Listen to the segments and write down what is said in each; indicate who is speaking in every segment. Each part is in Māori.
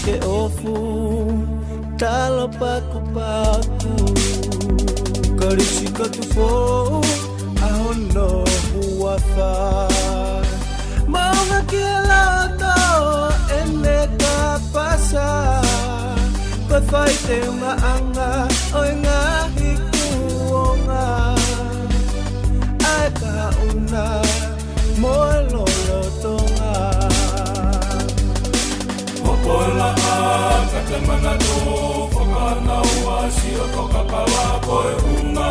Speaker 1: Ke ofu talo paku Karishika tupo ahono huafa Maunga kielato eneka pasa Kothai maanga oinga hikuonga Aika una moelolo tonga
Speaker 2: Mokola katemana tu Fokana uasi otoka kala koe unga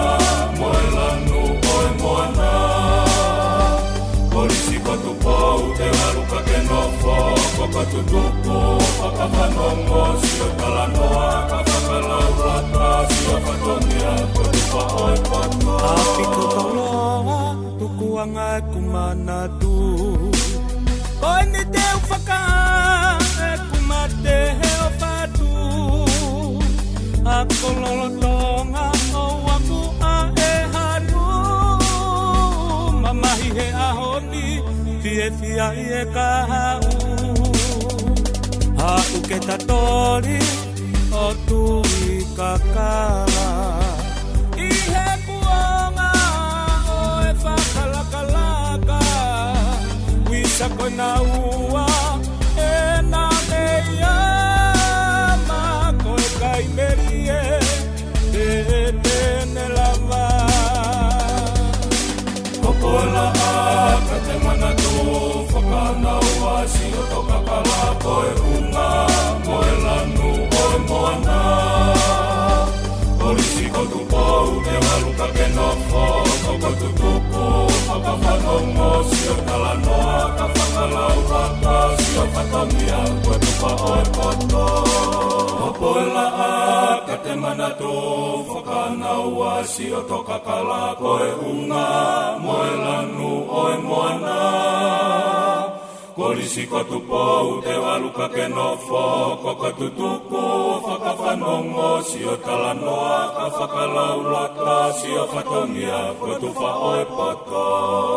Speaker 2: Moelanu koe moana Polisi kotupo ute waruka kenofo Koka tutupu Wakafanongo sio talanoa Kakakala urata sio katonia Kotupa oi koto
Speaker 3: Api kokoloa Tukuanga kumana tu Koe ni te ufaka Kumate heo fatu Ako lolotonga o waku a e hanu Mamahi he ahoni Fie fia i e kahau Ha uke tatori o tu i kakala I he kuonga o e whakalakalaka Wisa koe na ua
Speaker 2: Mokola katemana tu Whakana uasi otoka kala koe unga Moelanu oe moana Polisi kotupo ute waluka kenofo Koko tutupu Whakawhanongo sio talanoa Kawhakala urata sio katamia Koe tupa oe koto Mokola katemana tu Whakana uasi otoka kala koe unga Moelanu oe moana Polisi kotupo ute waluka kenofo Koka tutupu Whakawhanongo sio talanoa Kawhakala urata sio katamia Koe tupa oe koto